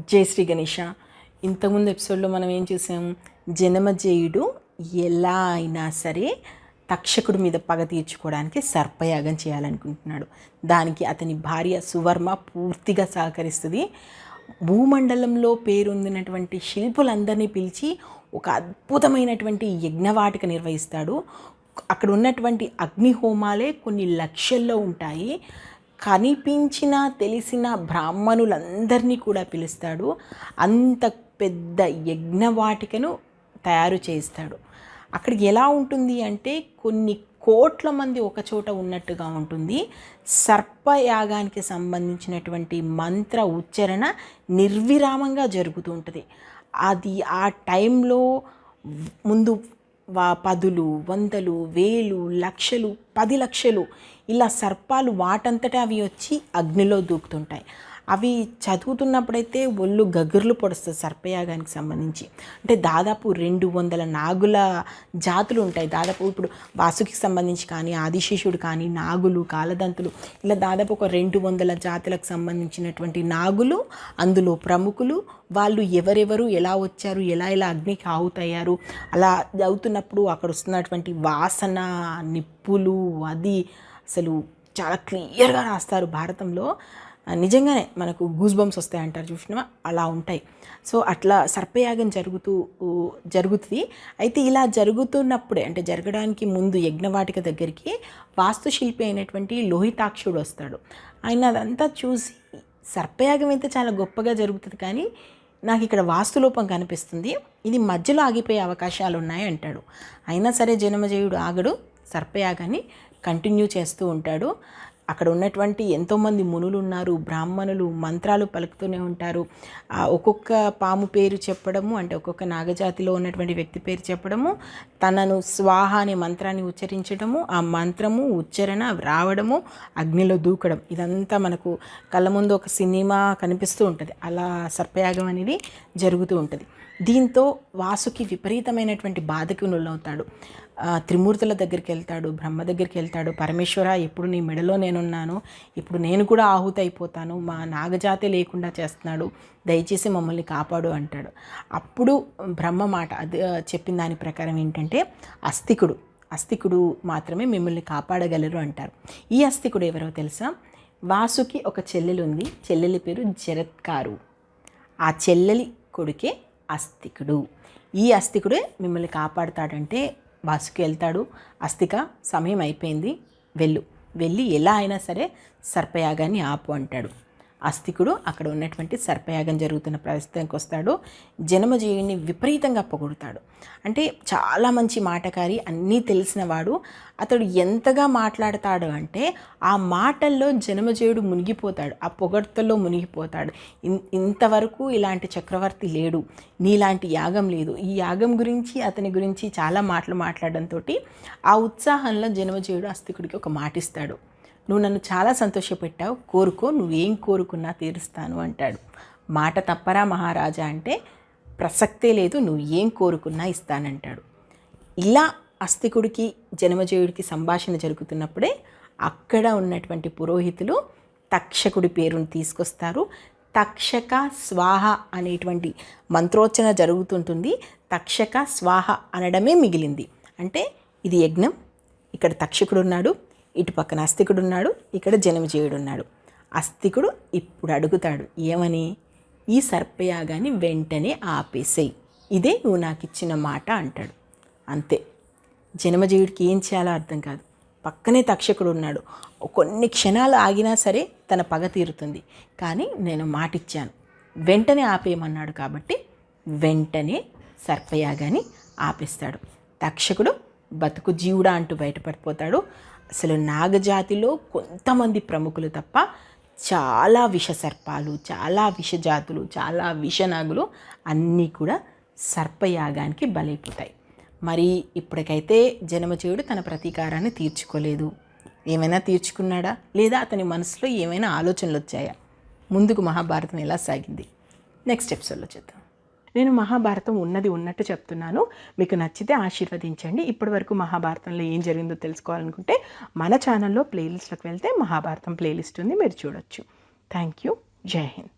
జై శ్రీ గణేష. ఇంతకుముందు ఎపిసోడ్లో మనం ఏం చూసాం, జనమజేయుడు ఎలా అయినా సరే తక్షకుడి మీద పగ తీర్చుకోవడానికి సర్పయాగం చేయాలనుకుంటున్నాడు. దానికి అతని భార్య సువర్మ పూర్తిగా సహకరిస్తుంది. భూమండలంలో పేరొందినటువంటి శిల్పులందరినీ పిలిచి ఒక అద్భుతమైనటువంటి యజ్ఞవాటిక నిర్వహిస్తాడు. అక్కడ ఉన్నటువంటి అగ్నిహోమాలే కొన్ని లక్షల్లో ఉంటాయి. కనిపించిన తెలిసిన బ్రాహ్మణులందరినీ కూడా పిలుస్తాడు. అంత పెద్ద యజ్ఞవాటికను తయారు చేస్తాడు. అక్కడికి ఎలా ఉంటుంది అంటే కొన్ని కోట్ల మంది ఒకచోట ఉన్నట్టుగా ఉంటుంది. సర్పయాగానికి సంబంధించినటువంటి మంత్ర ఉచ్చారణ నిర్విరామంగా జరుగుతూ ఉంటుంది. అది ఆ టైంలో ముందు పదులు, వందలు, వేలు, లక్షలు, 10 లక్షలు ఇలా సర్పాలు వాటంతటా అవి వచ్చి అగ్నిలో దూకుతుంటాయి. అవి చదువుతున్నప్పుడైతే ఒళ్ళు గగ్గుర్లు పొడుస్తుంది. సర్పయాగానికి సంబంధించి అంటే దాదాపు 200 నాగుల జాతులు ఉంటాయి. దాదాపు ఇప్పుడు వాసుకి సంబంధించి కానీ, ఆదిశేషుడు కానీ, నాగులు, కాలదంతులు ఇలా దాదాపు ఒక 200 జాతులకు సంబంధించినటువంటి నాగులు, అందులో ప్రముఖులు, వాళ్ళు ఎవరెవరు ఎలా వచ్చారు, ఎలా అగ్నికి ఆహుతయ్యారు, అలా అవుతున్నప్పుడు అక్కడ వస్తున్నటువంటి వాసన, నిప్పులు, అది అసలు చాలా క్లియర్గా రాస్తారు భారతంలో. నిజంగానే మనకు గూస్ బంప్స్ వస్తాయి అంటారు చూసినా, అలా ఉంటాయి. సో అట్లా సర్పయాగం జరుగుతుంది. అయితే ఇలా జరుగుతున్నప్పుడే అంటే జరగడానికి ముందు యజ్ఞవాటిక దగ్గరికి వాస్తుశిల్పి అయినటువంటి లోహితాక్షుడు వస్తాడు. ఆయన అదంతా చూసి సర్పయాగం అయితే చాలా గొప్పగా జరుగుతుంది, కానీ నాకు ఇక్కడ వాస్తులోపం కనిపిస్తుంది, ఇది మధ్యలో ఆగిపోయే అవకాశాలు ఉన్నాయి అంటాడు. అయినా సరే జనమజేయుడు ఆగడు, సర్పయాగాన్ని కంటిన్యూ చేస్తూ ఉంటాడు. అక్కడ ఉన్నటువంటి ఎంతోమంది మునులు ఉన్నారు, బ్రాహ్మణులు మంత్రాలు పలుకుతూనే ఉంటారు. ఒక్కొక్క పాము పేరు చెప్పడము, అంటే ఒక్కొక్క నాగజాతిలో ఉన్నటువంటి వ్యక్తి పేరు చెప్పడము, తనను స్వాహ అనే మంత్రాన్ని ఉచ్చరించడము, ఆ మంత్రము ఉచ్చరణ రావడము, అగ్నిలో దూకడం, ఇదంతా మనకు కళ్ళ ముందు ఒక సినిమా కనిపిస్తూ ఉంటుంది. అలా సర్పయాగం అనేది జరుగుతూ ఉంటుంది. దీంతో వాసుకి విపరీతమైనటువంటి బాధకు నుల్లవుతాడు. త్రిమూర్తుల దగ్గరికి వెళ్తాడు, బ్రహ్మ దగ్గరికి వెళ్తాడు. పరమేశ్వర, ఎప్పుడు నీ మెడలో నేనున్నాను, ఇప్పుడు నేను కూడా ఆహుతి అయిపోతాను, మా నాగజాతి లేకుండా చేస్తున్నాడు, దయచేసి మమ్మల్ని కాపాడు అంటాడు. అప్పుడు బ్రహ్మ మాట అది చెప్పిన దాని ప్రకారం ఏంటంటే అస్తికుడు మాత్రమే మిమ్మల్ని కాపాడగలరు అంటారు. ఈ అస్తికుడు ఎవరో తెలుసా? వాసుకి ఒక చెల్లెలు ఉంది, చెల్లెలి పేరు జరత్కారు. ఆ చెల్లెలి కొడుకే అస్తికుడు. ఈ అస్తికుడే మిమ్మల్ని కాపాడుతాడంటే వాసుకి వెళ్తాడు. అస్తిక, సమయం అయిపోయింది, వెళ్ళి ఎలా అయినా సరే సర్పయాగాన్ని ఆపు అంటాడు. అస్తికుడు అక్కడ ఉన్నటువంటి సర్పయాగం జరుగుతున్న ప్రదేశానికి వస్తాడు. జనమజేయుడిని విపరీతంగా పొగుడుతాడు. అంటే చాలా మంచి మాటకారి, అన్నీ తెలిసినవాడు. అతడు ఎంతగా మాట్లాడతాడు అంటే ఆ మాటల్లో జనమజేయుడు మునిగిపోతాడు, ఆ పొగడ్తల్లో మునిగిపోతాడు. ఇంతవరకు ఇలాంటి చక్రవర్తి లేడు, నీలాంటి యాగం లేదు. ఈ యాగం గురించి, అతని గురించి చాలా మాటలు మాట్లాడడంతో ఆ ఉత్సాహంలో జనమజేయుడు అస్తికుడికి ఒక మాట ఇస్తాడు. నువ్వు నన్ను చాలా సంతోషపెట్టావు, కోరుకో, నువ్వేం కోరుకున్నా తీరుస్తాను అంటాడు. మాట తప్పరా మహారాజా అంటే ప్రసక్తే లేదు, నువ్వు ఏం కోరుకున్నా ఇస్తానంటాడు. ఇలా అస్తికుడికి జనమజేయుడికి సంభాషణ జరుగుతున్నప్పుడే అక్కడ ఉన్నటువంటి పురోహితులు తక్షకుడి పేరును తీసుకొస్తారు. తక్షక స్వాహ అనేటువంటి మంత్రోచ్చన జరుగుతుంటుంది. తక్షక స్వాహ అనడమే మిగిలింది. అంటే ఇది యజ్ఞం, ఇక్కడ తక్షకుడు ఉన్నాడు, ఇటు పక్కన అస్తికుడు ఉన్నాడు, ఇక్కడ జనమజేయుడు ఉన్నాడు. అస్తికుడు ఇప్పుడు అడుగుతాడు, ఏమని? ఈ సర్పయాగాన్ని వెంటనే ఆపేసేయి, ఇదే నువ్వు నాకు ఇచ్చిన మాట అంటాడు. అంతే. జనమజేయుడికి ఏం చేయాలో అర్థం కాదు. పక్కనే తక్షకుడు ఉన్నాడు. కొన్ని క్షణాలు ఆగినా సరే తన పగ తీరుతుంది. కానీ నేను మాట ఇచ్చాను, వెంటనే ఆపేయమన్నాడు కాబట్టి వెంటనే సర్పయాగాన్ని ఆపేస్తాడు. తక్షకుడు బతుకు జీవుడా అంటూ బయటపడిపోతాడు. అసలు నాగజాతిలో కొంతమంది ప్రముఖులు తప్ప చాలా విషసర్పాలు, చాలా విషజాతులు, చాలా విషనాగులు అన్నీ కూడా సర్పయాగానికి బలైపోతాయి. మరి ఇప్పటికైతే జనమజేయుడు తన ప్రతీకారాన్ని తీర్చుకోలేదు. ఏమైనా తీర్చుకున్నాడా, లేదా అతని మనసులో ఏమైనా ఆలోచనలు వచ్చాయా? ముందుకు మహాభారతం ఎలా సాగింది నెక్స్ట్ ఎపిసోడ్లో చూద్దాం. నేను మహాభారతం ఉన్నట్టు చెప్తున్నాను. మీకు నచ్చితే ఆశీర్వదించండి. ఇప్పటి వరకు మహాభారతంలో ఏం జరిగిందో తెలుసుకోవాలనుకుంటే మన ఛానల్లో ప్లేలిస్ట్లోకి వెళ్తే మహాభారతం ప్లేలిస్ట్ ఉంది, మీరు చూడొచ్చు. Thank you. జై హింద్.